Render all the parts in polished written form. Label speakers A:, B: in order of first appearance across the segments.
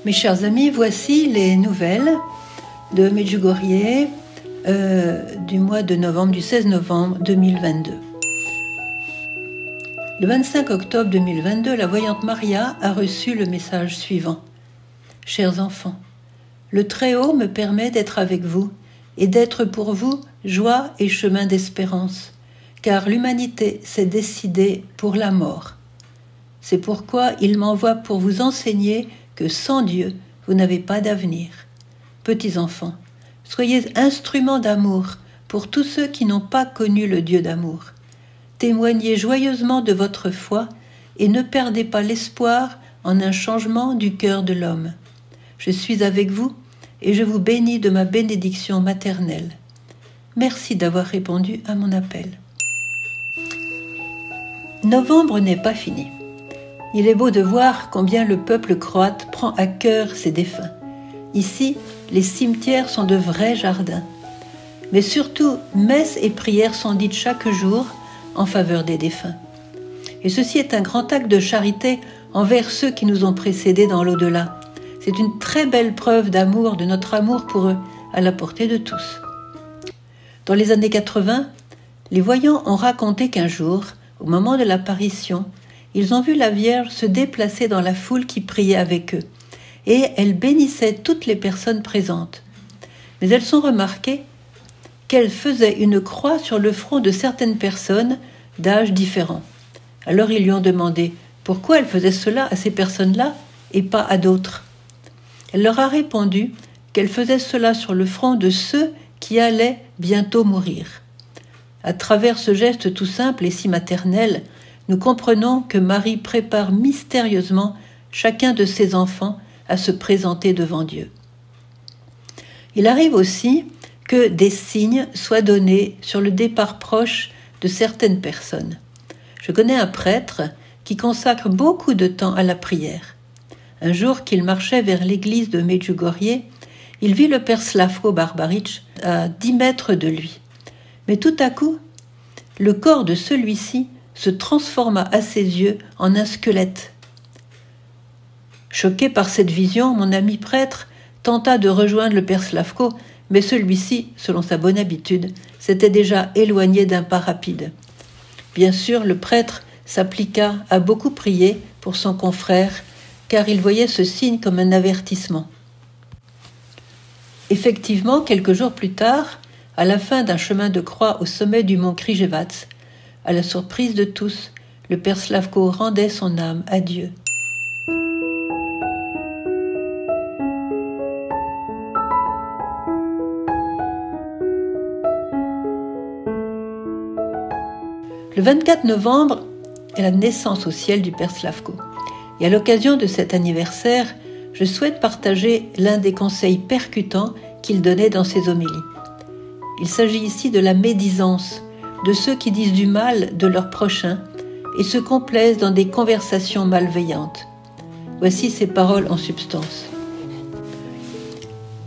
A: Mes chers amis, voici les nouvelles de Medjugorje du mois de novembre, du 16 novembre 2022. Le 25 octobre 2022, la voyante Maria a reçu le message suivant. Chers enfants, le Très-Haut me permet d'être avec vous et d'être pour vous joie et chemin d'espérance, car l'humanité s'est décidée pour la mort. C'est pourquoi il m'envoie pour vous enseigner que sans Dieu, vous n'avez pas d'avenir. Petits enfants, soyez instruments d'amour pour tous ceux qui n'ont pas connu le Dieu d'amour. Témoignez joyeusement de votre foi et ne perdez pas l'espoir en un changement du cœur de l'homme. Je suis avec vous et je vous bénis de ma bénédiction maternelle. Merci d'avoir répondu à mon appel. Novembre n'est pas fini. Il est beau de voir combien le peuple croate prend à cœur ses défunts. Ici, les cimetières sont de vrais jardins. Mais surtout, messes et prières sont dites chaque jour en faveur des défunts. Et ceci est un grand acte de charité envers ceux qui nous ont précédés dans l'au-delà. C'est une très belle preuve d'amour, de notre amour pour eux, à la portée de tous. Dans les années 80, les voyants ont raconté qu'un jour, au moment de l'apparition, ils ont vu la Vierge se déplacer dans la foule qui priait avec eux, et elle bénissait toutes les personnes présentes. Mais elles ont remarqué qu'elle faisait une croix sur le front de certaines personnes d'âges différents. Alors ils lui ont demandé pourquoi elle faisait cela à ces personnes-là et pas à d'autres. Elle leur a répondu qu'elle faisait cela sur le front de ceux qui allaient bientôt mourir. À travers ce geste tout simple et si maternel, nous comprenons que Marie prépare mystérieusement chacun de ses enfants à se présenter devant Dieu. Il arrive aussi que des signes soient donnés sur le départ proche de certaines personnes. Je connais un prêtre qui consacre beaucoup de temps à la prière. Un jour qu'il marchait vers l'église de Medjugorje, il vit le père Slavko Barbaric à 10 mètres de lui. Mais tout à coup, le corps de celui-ci se transforma à ses yeux en un squelette. Choqué par cette vision, mon ami prêtre tenta de rejoindre le père Slavko, mais celui-ci, selon sa bonne habitude, s'était déjà éloigné d'un pas rapide. Bien sûr, le prêtre s'appliqua à beaucoup prier pour son confrère, car il voyait ce signe comme un avertissement. Effectivement, quelques jours plus tard, à la fin d'un chemin de croix au sommet du mont Križevac, à la surprise de tous, le père Slavko rendait son âme à Dieu. Le 24 novembre est la naissance au ciel du père Slavko. Et à l'occasion de cet anniversaire, je souhaite partager l'un des conseils percutants qu'il donnait dans ses homélies. Il s'agit ici de la médisance, de ceux qui disent du mal de leur prochain et se complaisent dans des conversations malveillantes. Voici ces paroles en substance.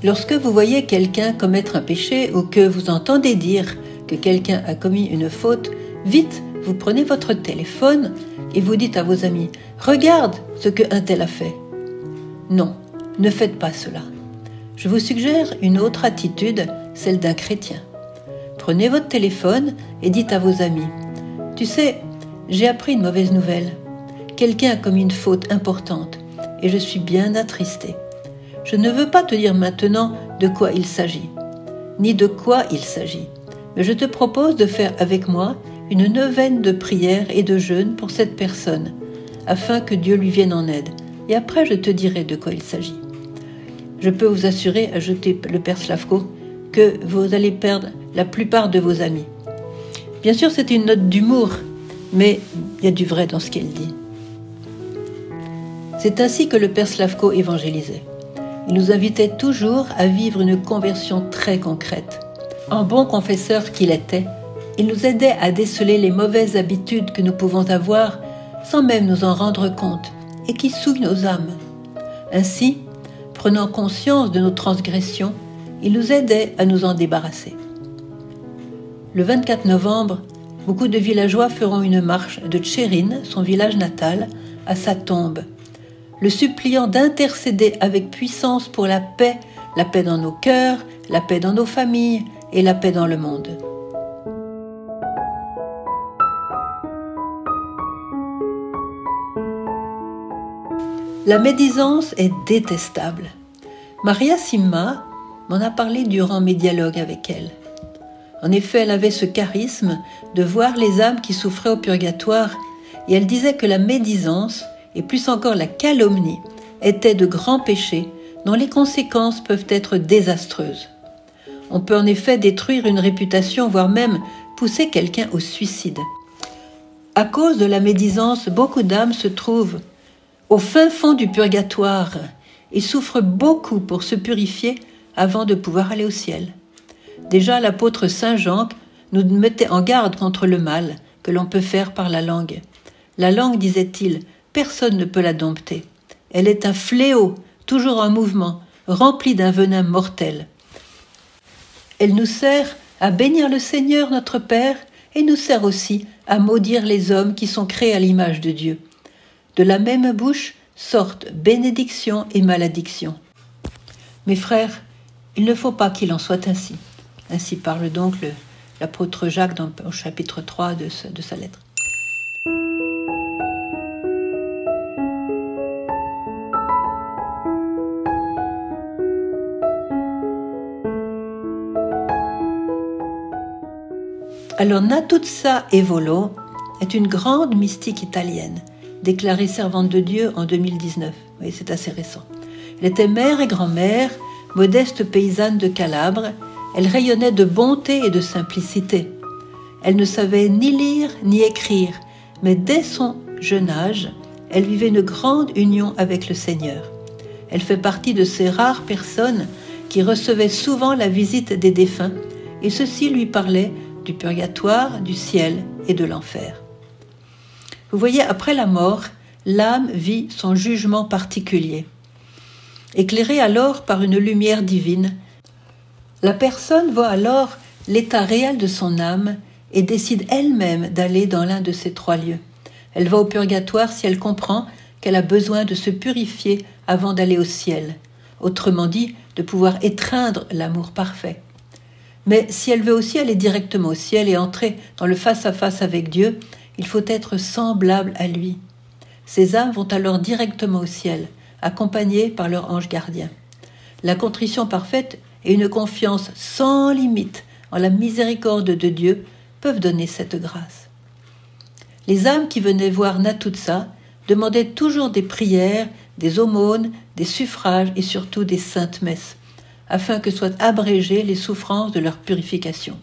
A: Lorsque vous voyez quelqu'un commettre un péché ou que vous entendez dire que quelqu'un a commis une faute, vite, vous prenez votre téléphone et vous dites à vos amis « Regarde ce qu'un tel a fait ». Non, ne faites pas cela. Je vous suggère une autre attitude, celle d'un chrétien. Prenez votre téléphone et dites à vos amis « Tu sais, j'ai appris une mauvaise nouvelle. Quelqu'un a commis une faute importante et je suis bien attristé. Je ne veux pas te dire maintenant de quoi il s'agit, ni de quoi il s'agit, mais je te propose de faire avec moi une neuvaine de prières et de jeûnes pour cette personne, afin que Dieu lui vienne en aide. Et après, je te dirai de quoi il s'agit. Je peux vous assurer, ajoutait le père Slavko, que vous allez perdre la plupart de vos amis. Bien sûr, c'est une note d'humour, mais il y a du vrai dans ce qu'elle dit. C'est ainsi que le père Slavko évangélisait. Il nous invitait toujours à vivre une conversion très concrète. En bon confesseur qu'il était, il nous aidait à déceler les mauvaises habitudes que nous pouvons avoir sans même nous en rendre compte et qui souillent nos âmes. Ainsi, prenant conscience de nos transgressions, il nous aidait à nous en débarrasser. Le 24 novembre, beaucoup de villageois feront une marche de Tcherin, son village natal, à sa tombe. le suppliant d'intercéder avec puissance pour la paix dans nos cœurs, la paix dans nos familles et la paix dans le monde. La médisance est détestable. Maria Simma m'en a parlé durant mes dialogues avec elle. En effet, elle avait ce charisme de voir les âmes qui souffraient au purgatoire et elle disait que la médisance, et plus encore la calomnie, étaient de grands péchés dont les conséquences peuvent être désastreuses. On peut en effet détruire une réputation, voire même pousser quelqu'un au suicide. À cause de la médisance, beaucoup d'âmes se trouvent au fin fond du purgatoire et souffrent beaucoup pour se purifier avant de pouvoir aller au ciel. Déjà, l'apôtre Saint Jean nous mettait en garde contre le mal que l'on peut faire par la langue. La langue, disait-il, personne ne peut la dompter. Elle est un fléau, toujours en mouvement, rempli d'un venin mortel. Elle nous sert à bénir le Seigneur notre Père et nous sert aussi à maudire les hommes qui sont créés à l'image de Dieu. De la même bouche sortent bénédiction et malédiction. Mes frères, il ne faut pas qu'il en soit ainsi. Ainsi parle donc l'apôtre Jacques au chapitre 3 de sa lettre. Alors Natuzza Evolo est une grande mystique italienne, déclarée servante de Dieu en 2019. Oui, c'est assez récent. Elle était mère et grand-mère, modeste paysanne de Calabre. Elle rayonnait de bonté et de simplicité. Elle ne savait ni lire ni écrire, mais dès son jeune âge, elle vivait une grande union avec le Seigneur. Elle fait partie de ces rares personnes qui recevaient souvent la visite des défunts, et ceux-ci lui parlaient du purgatoire, du ciel et de l'enfer. Vous voyez, après la mort, l'âme vit son jugement particulier. Éclairée alors par une lumière divine, la personne voit alors l'état réel de son âme et décide elle-même d'aller dans l'un de ces trois lieux. Elle va au purgatoire si elle comprend qu'elle a besoin de se purifier avant d'aller au ciel, autrement dit, de pouvoir étreindre l'amour parfait. Mais si elle veut aussi aller directement au ciel et entrer dans le face-à-face avec Dieu, il faut être semblable à lui. Ces âmes vont alors directement au ciel, accompagnées par leur ange gardien. La contrition parfaite et une confiance sans limite en la miséricorde de Dieu peuvent donner cette grâce. Les âmes qui venaient voir Natuzza demandaient toujours des prières, des aumônes, des suffrages et surtout des saintes messes, afin que soient abrégées les souffrances de leur purification.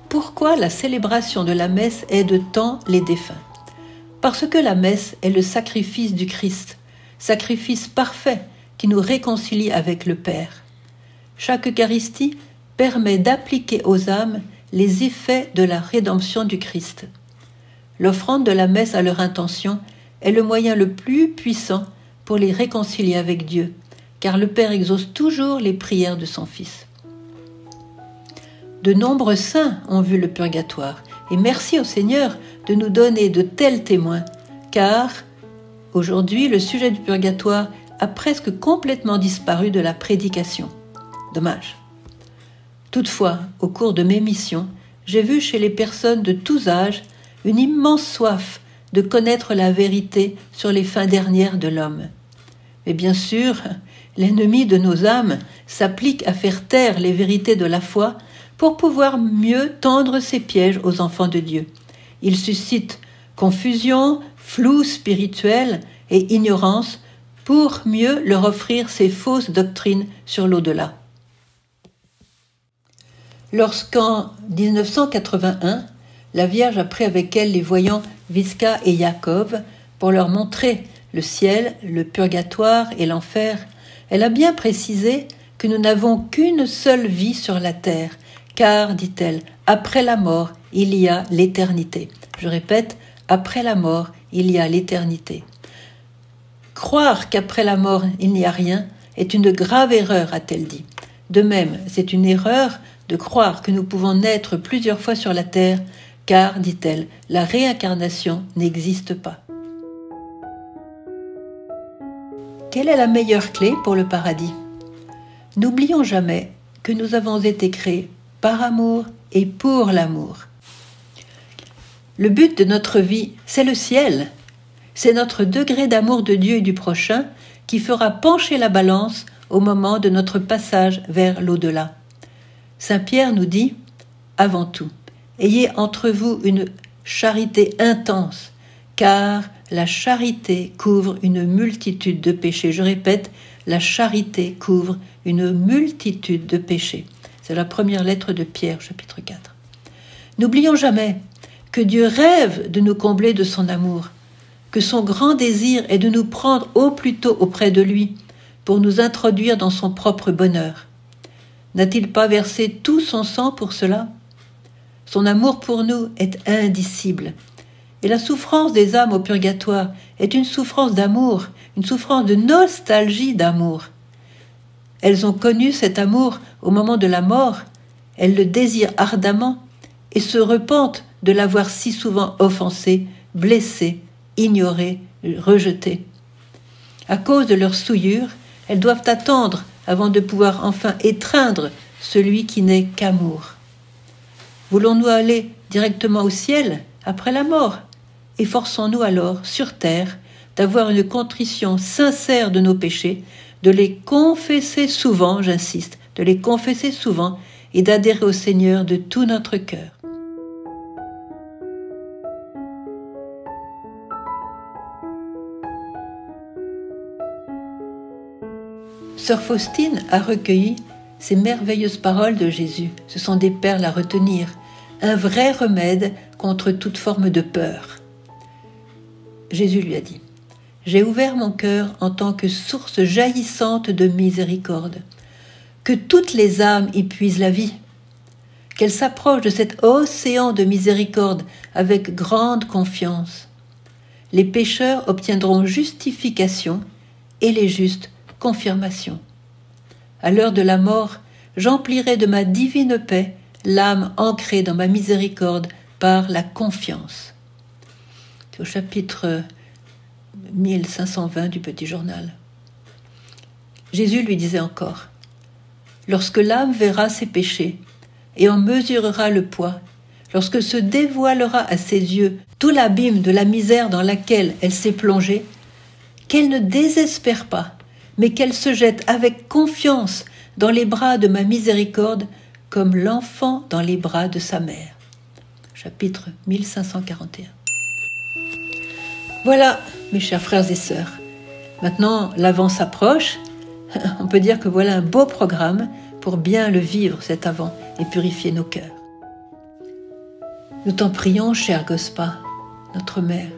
A: Pourquoi la célébration de la messe aide tant les défunts ? Parce que la messe est le sacrifice du Christ, sacrifice parfait qui nous réconcilie avec le Père. Chaque Eucharistie permet d'appliquer aux âmes les effets de la rédemption du Christ. L'offrande de la messe à leur intention est le moyen le plus puissant pour les réconcilier avec Dieu, car le Père exauce toujours les prières de son Fils. De nombreux saints ont vu le purgatoire, et merci au Seigneur de nous donner de tels témoins, car aujourd'hui le sujet du purgatoire a presque complètement disparu de la prédication. Dommage. Toutefois, au cours de mes missions, j'ai vu chez les personnes de tous âges une immense soif de connaître la vérité sur les fins dernières de l'homme. Mais bien sûr, l'ennemi de nos âmes s'applique à faire taire les vérités de la foi pour pouvoir mieux tendre ses pièges aux enfants de Dieu. Il suscite confusion, flou spirituel et ignorance pour mieux leur offrir ses fausses doctrines sur l'au-delà. Lorsqu'en 1981, la Vierge a pris avec elle les voyants Visca et Jacob pour leur montrer le ciel, le purgatoire et l'enfer, elle a bien précisé que nous n'avons qu'une seule vie sur la terre, car, dit-elle, après la mort, il y a l'éternité. Je répète, après la mort, il y a l'éternité. Croire qu'après la mort, il n'y a rien est une grave erreur, a-t-elle dit. De même, c'est une erreur de croire que nous pouvons naître plusieurs fois sur la terre, car, dit-elle, la réincarnation n'existe pas. Quelle est la meilleure clé pour le paradis? N'oublions jamais que nous avons été créés par amour et pour l'amour. Le but de notre vie, c'est le ciel. C'est notre degré d'amour de Dieu et du prochain qui fera pencher la balance au moment de notre passage vers l'au-delà. Saint Pierre nous dit, avant tout, ayez entre vous une charité intense, car la charité couvre une multitude de péchés. Je répète, la charité couvre une multitude de péchés. C'est la première lettre de Pierre, chapitre 4. N'oublions jamais que Dieu rêve de nous combler de son amour, que son grand désir est de nous prendre au plus tôt auprès de lui pour nous introduire dans son propre bonheur. N'a-t-il pas versé tout son sang pour cela? Son amour pour nous est indicible. Et la souffrance des âmes au purgatoire est une souffrance d'amour, une souffrance de nostalgie d'amour. Elles ont connu cet amour au moment de la mort, elles le désirent ardemment et se repentent de l'avoir si souvent offensé, blessé, ignoré, rejeté. À cause de leur souillure, elles doivent attendre avant de pouvoir enfin étreindre celui qui n'est qu'amour. Voulons-nous aller directement au ciel après la mort? Efforçons-nous alors, sur terre, d'avoir une contrition sincère de nos péchés, de les confesser souvent, j'insiste, de les confesser souvent et d'adhérer au Seigneur de tout notre cœur. Sœur Faustine a recueilli ces merveilleuses paroles de Jésus. Ce sont des perles à retenir, un vrai remède contre toute forme de peur. Jésus lui a dit, « J'ai ouvert mon cœur en tant que source jaillissante de miséricorde. Que toutes les âmes y puisent la vie. Qu'elles s'approchent de cet océan de miséricorde avec grande confiance. Les pécheurs obtiendront justification et les justes confirmation. À l'heure de la mort, j'emplirai de ma divine paix l'âme ancrée dans ma miséricorde par la confiance. » C'est au chapitre 1520 du Petit Journal. Jésus lui disait encore, « Lorsque l'âme verra ses péchés et en mesurera le poids, lorsque se dévoilera à ses yeux tout l'abîme de la misère dans laquelle elle s'est plongée, qu'elle ne désespère pas, mais qu'elle se jette avec confiance dans les bras de ma miséricorde, comme l'enfant dans les bras de sa mère. » Chapitre 1541. Voilà, mes chers frères et sœurs. Maintenant, l'Avent s'approche. On peut dire que voilà un beau programme pour bien le vivre, cet Avent, et purifier nos cœurs. Nous t'en prions, chère Gospa, notre mère.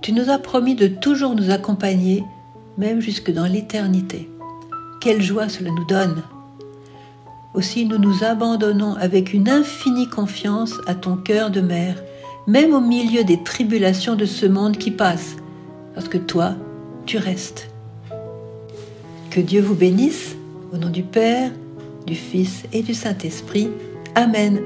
A: Tu nous as promis de toujours nous accompagner, même jusque dans l'éternité. Quelle joie cela nous donne! Aussi nous nous abandonnons avec une infinie confiance à ton cœur de mère, même au milieu des tribulations de ce monde qui passe, parce que toi, tu restes. Que Dieu vous bénisse, au nom du Père, du Fils et du Saint-Esprit. Amen.